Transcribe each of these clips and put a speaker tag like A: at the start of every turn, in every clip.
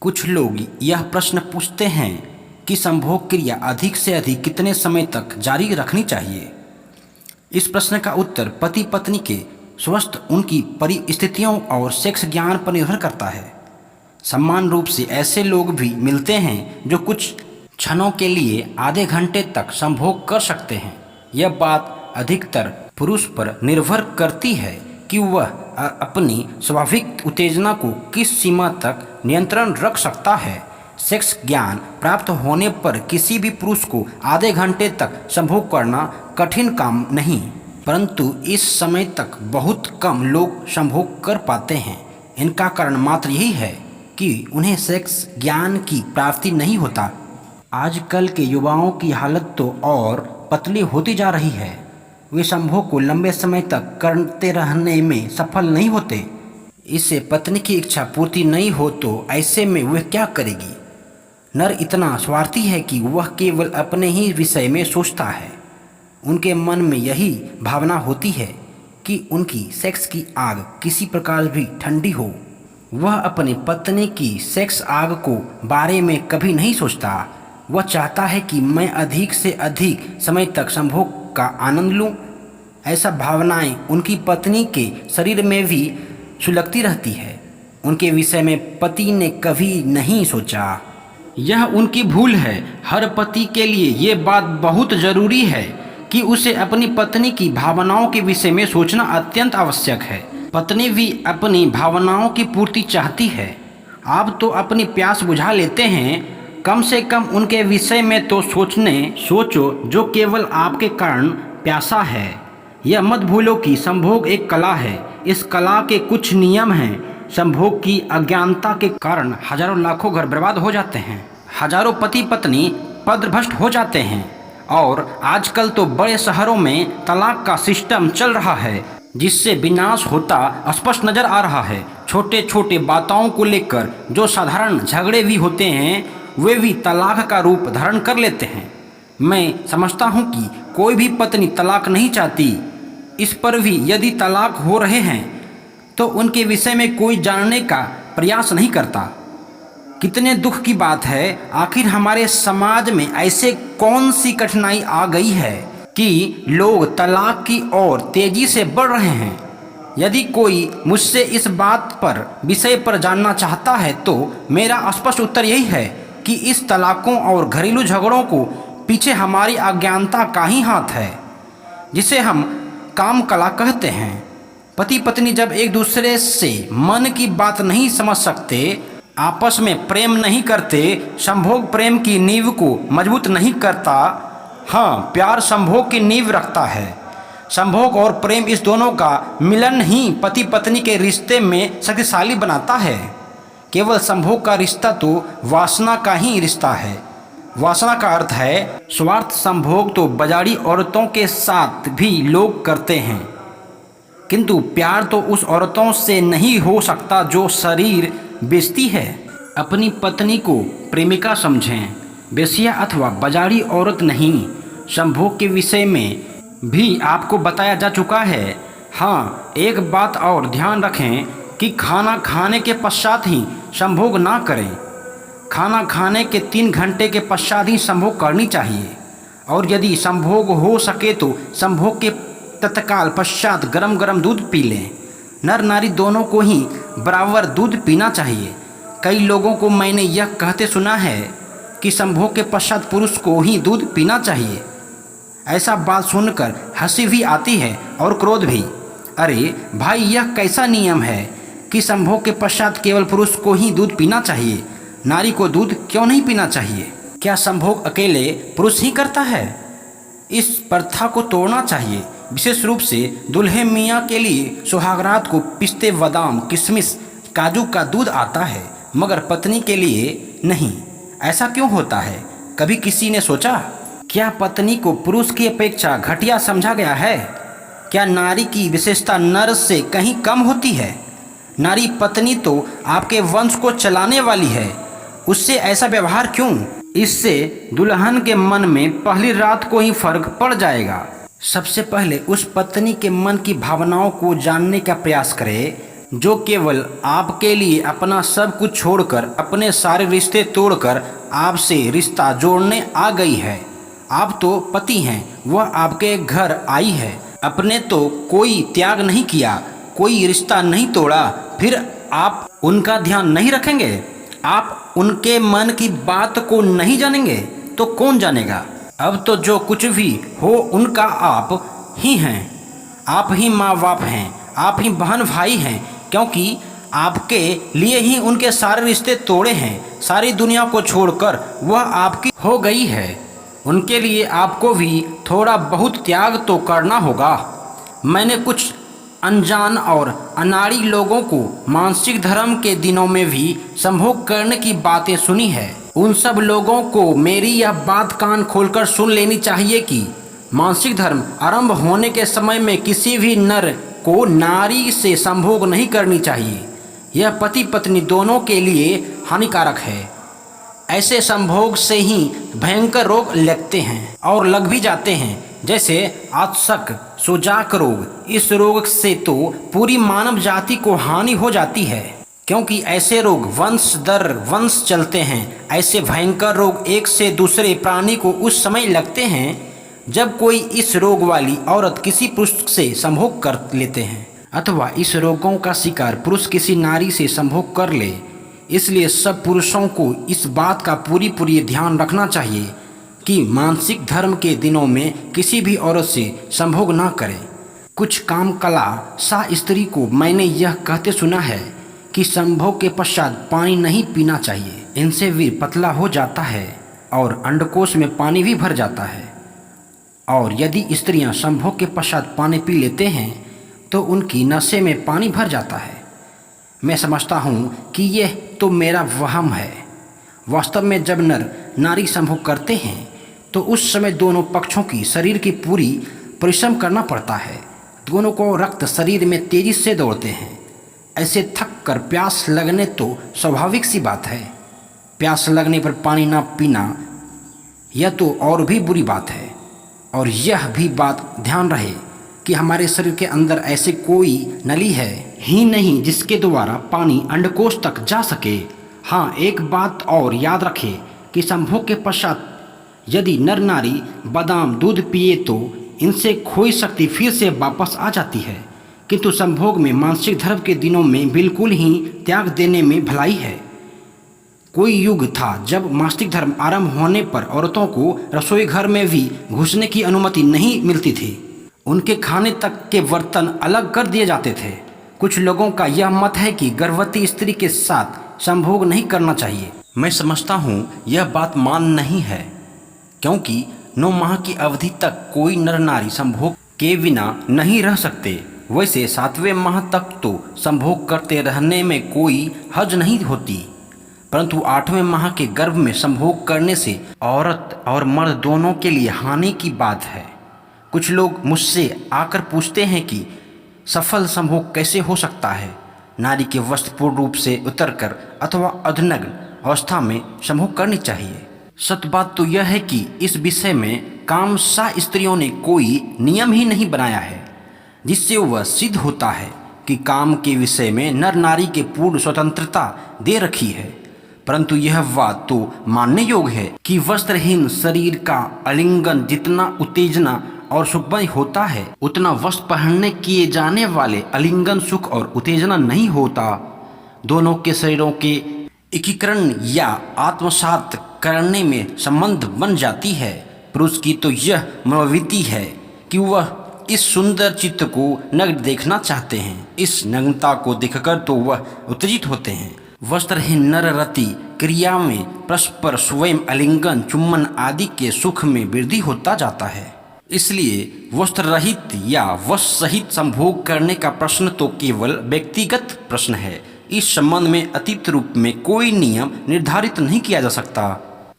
A: कुछ लोग यह प्रश्न पूछते हैं कि संभोग क्रिया अधिक से अधिक कितने समय तक जारी रखनी चाहिए। इस प्रश्न का उत्तर पति पत्नी के स्वास्थ्य, उनकी परिस्थितियों और सेक्स ज्ञान पर निर्भर करता है। समान रूप से ऐसे लोग भी मिलते हैं जो कुछ क्षणों के लिए आधे घंटे तक संभोग कर सकते हैं। यह बात अधिकतर पुरुष पर निर्भर करती है कि वह अपनी स्वाभाविक उत्तेजना को किस सीमा तक नियंत्रण रख सकता है। सेक्स ज्ञान प्राप्त होने पर किसी भी पुरुष को आधे घंटे तक संभोग करना कठिन काम नहीं, परंतु इस समय तक बहुत कम लोग संभोग कर पाते हैं। इनका कारण मात्र यही है कि उन्हें सेक्स ज्ञान की प्राप्ति नहीं होता। आजकल के युवाओं की हालत तो और पतली होती जा रही है। वे संभोग को लंबे समय तक करते रहने में सफल नहीं होते। इससे पत्नी की इच्छा पूर्ति नहीं हो तो ऐसे में वह क्या करेगी। नर इतना स्वार्थी है कि वह केवल अपने ही विषय में सोचता है। उनके मन में यही भावना होती है कि उनकी सेक्स की आग किसी प्रकार भी ठंडी हो। वह अपनी पत्नी की सेक्स आग को बारे में कभी नहीं सोचता। वह चाहता है कि मैं अधिक से अधिक समय तक संभोग का आनंद लूं। ऐसा भावनाएं उनकी पत्नी के शरीर में भी सुलगती रहती है। उनके विषय में पति ने कभी नहीं सोचा। यह उनकी भूल है। हर पति के लिए ये बात बहुत जरूरी है कि उसे अपनी पत्नी की भावनाओं के विषय में सोचना अत्यंत आवश्यक है। पत्नी भी अपनी भावनाओं की पूर्ति चाहती है। आप तो अपनी प्यास बुझा लेते हैं, कम से कम उनके विषय में तो सोचो जो केवल आपके कारण प्यासा है। यह मत भूलो कि संभोग एक कला है। इस कला के कुछ नियम हैं। संभोग की अज्ञानता के कारण हजारों लाखों घर बर्बाद हो जाते हैं। हजारों पति पत्नी पदभ्रष्ट हो जाते हैं। और आजकल तो बड़े शहरों में तलाक का सिस्टम चल रहा है, जिससे विनाश होता स्पष्ट नजर आ रहा है। छोटे छोटे बातों को लेकर जो साधारण झगड़े भी होते हैं, वे भी तलाक का रूप धारण कर लेते हैं। मैं समझता हूँ कि कोई भी पत्नी तलाक नहीं चाहती। इस पर भी यदि तलाक हो रहे हैं तो उनके विषय में कोई जानने का प्रयास नहीं करता। कितने दुख की बात है। आखिर हमारे समाज में ऐसे कौन सी कठिनाई आ गई है कि लोग तलाक की ओर तेजी से बढ़ रहे हैं। यदि कोई मुझसे इस बात पर विषय पर जानना चाहता है तो मेरा स्पष्ट उत्तर यही है कि इस तलाकों और घरेलू झगड़ों को पीछे हमारी अज्ञानता का ही हाथ है, जिसे हम काम कला कहते हैं। पति पत्नी जब एक दूसरे से मन की बात नहीं समझ सकते, आपस में प्रेम नहीं करते, संभोग प्रेम की नींव को मजबूत नहीं करता। हाँ, प्यार संभोग की नींव रखता है। संभोग और प्रेम, इस दोनों का मिलन ही पति पत्नी के रिश्ते में शक्तिशाली बनाता है। केवल संभोग का रिश्ता तो वासना का ही रिश्ता है। वासना का अर्थ है स्वार्थ। संभोग तो बाजारी औरतों के साथ भी लोग करते हैं, किंतु प्यार तो उस औरतों से नहीं हो सकता जो शरीर बेचती है। अपनी पत्नी को प्रेमिका समझें, बेसिया अथवा बाजारी औरत नहीं। संभोग के विषय में भी आपको बताया जा चुका है। हाँ, एक बात और ध्यान रखें कि खाना खाने के पश्चात ही संभोग ना करें। खाना खाने के 3 घंटे के पश्चात ही संभोग करनी चाहिए। और यदि संभोग हो सके तो संभोग के तत्काल पश्चात गरम गरम दूध पी लें। नर नारी दोनों को ही बराबर दूध पीना चाहिए। कई लोगों को मैंने यह कहते सुना है कि संभोग के पश्चात पुरुष को ही दूध पीना चाहिए। ऐसा बात सुनकर हंसी भी आती है और क्रोध भी। अरे भाई, यह कैसा नियम है कि संभोग के पश्चात केवल पुरुष को ही दूध पीना चाहिए, नारी को दूध क्यों नहीं पीना चाहिए? क्या संभोग अकेले पुरुष ही करता है? इस प्रथा को तोड़ना चाहिए। विशेष रूप से दुल्हे मियाँ के लिए सुहागरात को पिस्ते, बादाम, किशमिश, काजू का दूध आता है, मगर पत्नी के लिए नहीं। ऐसा क्यों होता है? कभी किसी ने सोचा? क्या पत्नी को पुरुष की अपेक्षा घटिया समझा गया है? क्या नारी की विशेषता नर से कहीं कम होती है? नारी पत्नी तो आपके वंश को चलाने वाली है, उससे ऐसा व्यवहार क्यों? इससे दुल्हन के मन में पहली रात को ही फर्क पड़ जाएगा। सबसे पहले उस पत्नी के मन की भावनाओं को जानने का प्रयास करें जो केवल आपके लिए अपना सब कुछ छोड़कर, अपने सारे रिश्ते तोड़कर आपसे रिश्ता जोड़ने आ गई है। आप तो पति हैं, वह आपके घर आई है, अपने तो कोई त्याग नहीं किया, कोई रिश्ता नहीं तोड़ा, फिर आप उनका ध्यान नहीं रखेंगे? आप उनके मन की बात को नहीं जानेंगे तो कौन जानेगा? अब तो जो कुछ भी हो उनका आप ही हैं, आप ही माँ बाप हैं, आप ही बहन भाई हैं, क्योंकि आपके लिए ही उनके सारे रिश्ते तोड़े हैं। सारी दुनिया को छोड़कर वह आपकी हो गई है। उनके लिए आपको भी थोड़ा बहुत त्याग तो करना होगा। मैंने कुछ अनजान और अनाड़ी लोगों को मासिक धर्म के दिनों में भी संभोग करने की बातें सुनी है। उन सब लोगों को मेरी यह बात कान खोलकर सुन लेनी चाहिए कि मासिक धर्म आरंभ होने के समय में किसी भी नर को नारी से संभोग नहीं करनी चाहिए। यह पति पत्नी दोनों के लिए हानिकारक है। ऐसे संभोग से ही भयंकर रोग लगते हैं और लग भी जाते हैं, जैसे आत्सक, सोजाक रोग। इस रोग से तो पूरी मानव जाति को हानि हो जाती है, क्योंकि ऐसे रोग वंश दर वंश चलते हैं। ऐसे भयंकर रोग एक से दूसरे प्राणी को उस समय लगते हैं जब कोई इस रोग वाली औरत किसी पुरुष से संभोग कर लेते हैं, अथवा इस रोगों का शिकार पुरुष किसी नारी से संभोग कर ले। इसलिए सब पुरुषों को इस बात का पूरी ध्यान रखना चाहिए कि मासिक धर्म के दिनों में किसी भी औरत से संभोग न करें। कुछ काम कला सा स्त्री को मैंने यह कहते सुना है कि संभोग के पश्चात पानी नहीं पीना चाहिए। इनसे वीर्य पतला हो जाता है और अंडकोश में पानी भी भर जाता है। और यदि स्त्रियां संभोग के पश्चात पानी पी लेते हैं तो उनकी नसें में पानी भर जाता है। मैं समझता हूँ कि यह तो मेरा वहम है। वास्तव में जब नर नारी संभोग करते हैं तो उस समय दोनों पक्षों की शरीर की पूरी परिश्रम करना पड़ता है। दोनों को रक्त शरीर में तेजी से दौड़ते हैं। ऐसे थक कर प्यास लगने तो स्वाभाविक सी बात है। प्यास लगने पर पानी ना पीना यह तो और भी बुरी बात है। और यह भी बात ध्यान रहे कि हमारे शरीर के अंदर ऐसे कोई नली है ही नहीं जिसके द्वारा पानी अंडकोश तक जा सके। हाँ, एक बात और याद रखें कि संभोग के पश्चात यदि नर नारी बादाम दूध पिए तो इनसे खोई शक्ति फिर से वापस आ जाती है, किंतु संभोग में मासिक धर्म के दिनों में बिल्कुल ही त्याग देने में भलाई है। कोई युग था जब मासिक धर्म आरंभ होने पर औरतों को रसोई घर में भी घुसने की अनुमति नहीं मिलती थी। उनके खाने तक के बर्तन अलग कर दिए जाते थे। कुछ लोगों का यह मत है कि गर्भवती स्त्री के साथ संभोग नहीं करना चाहिए। मैं समझता हूँ यह बात मान नहीं है, क्योंकि 9 माह की अवधि तक कोई नर नारी संभोग के बिना नहीं रह सकते। वैसे 7वें माह तक तो संभोग करते रहने में कोई हर्ज नहीं होती, परंतु 8वें माह के गर्भ में संभोग करने से औरत और मर्द दोनों के लिए हानि की बात है। कुछ लोग मुझसे आकर पूछते हैं कि सफल संभोग कैसे हो सकता है। नारी के वस्त्र पूर्ण रूप से उतरकर अथवा अर्धनग्न अवस्था में संभोग करनी चाहिए। सत्य बात तो यह है कि इस विषय में कामसा स्त्रियों ने कोई नियम ही नहीं बनाया है, जिससे वह सिद्ध होता है कि काम के विषय में नर नारी के पूर्ण स्वतंत्रता दे रखी है। परंतु यह बात तो मानने योग्य है कि वस्त्रहीन शरीर का आलिंगन जितना उत्तेजना और सुखमय होता है, उतना वस्त्र पहनने किए जाने वाले आलिंगन सुख और उत्तेजना नहीं होता। दोनों के शरीरों के एकीकरण या आत्मसात करने में संबंध बन जाती है। पुरुष की तो यह मनोवृत्ति है कि वह इस सुंदर चित्र को नग्न देखना चाहते हैं। इस नग्नता को देखकर तो वह उत्तेजित होते हैं। वस्त्रहीन नर रति क्रिया में परस्पर स्वयं आलिंगन चुम्बन आदि के सुख में वृद्धि होता जाता है। इसलिए वस्त्र रहित या वस्त्र सहित संभोग करने का प्रश्न तो केवल व्यक्तिगत प्रश्न है। इस संबंध में अतीत रूप में कोई नियम निर्धारित नहीं किया जा सकता।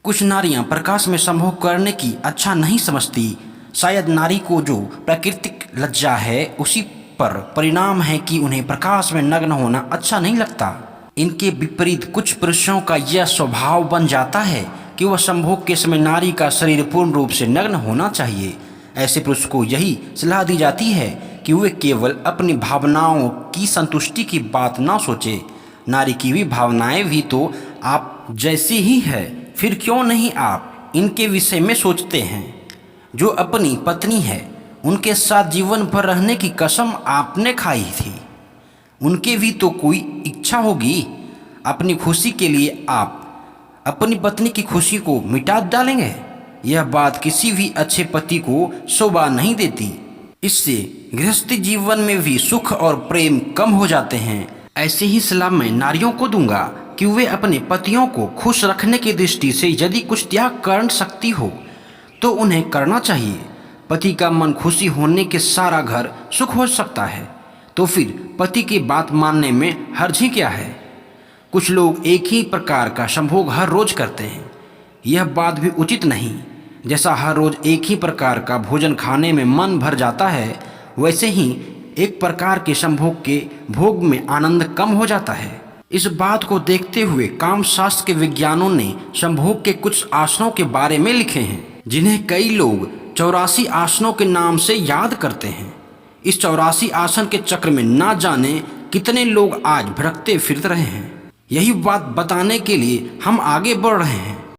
A: कुछ नारियां प्रकाश में संभोग करने की अच्छा नहीं समझती। शायद नारी को जो प्राकृतिक लज्जा है उसी पर परिणाम है कि उन्हें प्रकाश में नग्न होना अच्छा नहीं लगता। इनके विपरीत कुछ पुरुषों का यह स्वभाव बन जाता है कि वह संभोग के समय नारी का शरीर पूर्ण रूप से नग्न होना चाहिए। ऐसे पुरुष को यही सलाह दी जाती है कि वे केवल अपनी भावनाओं की संतुष्टि की बात ना सोचे। नारी की भी भावनाएं भी तो आप जैसी ही है, फिर क्यों नहीं आप इनके विषय में सोचते हैं? जो अपनी पत्नी है, उनके साथ जीवन भर रहने की कसम आपने खाई थी, उनके भी तो कोई इच्छा होगी। अपनी खुशी के लिए आप अपनी पत्नी की खुशी को मिटा डालेंगे? यह बात किसी भी अच्छे पति को शोभा नहीं देती। इससे गृहस्थी जीवन में भी सुख और प्रेम कम हो जाते हैं। ऐसे ही सलाह मैं नारियों को दूंगा कि वे अपने पतियों को खुश रखने की दृष्टि से यदि कुछ त्याग कर सकती हो तो उन्हें करना चाहिए। पति का मन खुशी होने के सारा घर सुख हो सकता है, तो फिर पति की बात मानने में हर्ज ही क्या है? कुछ लोग एक ही प्रकार का संभोग हर रोज करते हैं, यह बात भी उचित नहीं। जैसा हर रोज एक ही प्रकार का भोजन खाने में मन भर जाता है, वैसे ही एक प्रकार के संभोग के भोग में आनंद कम हो जाता है। इस बात को देखते हुए काम शास्त्र के विज्ञानों ने संभोग के कुछ आसनों के बारे में लिखे हैं, जिन्हें कई लोग 84 आसनों के नाम से याद करते हैं। इस 84 आसन के चक्र में ना जाने कितने लोग आज भटकते फिरते रहे हैं। यही बात बताने के लिए हम आगे बढ़ रहे हैं।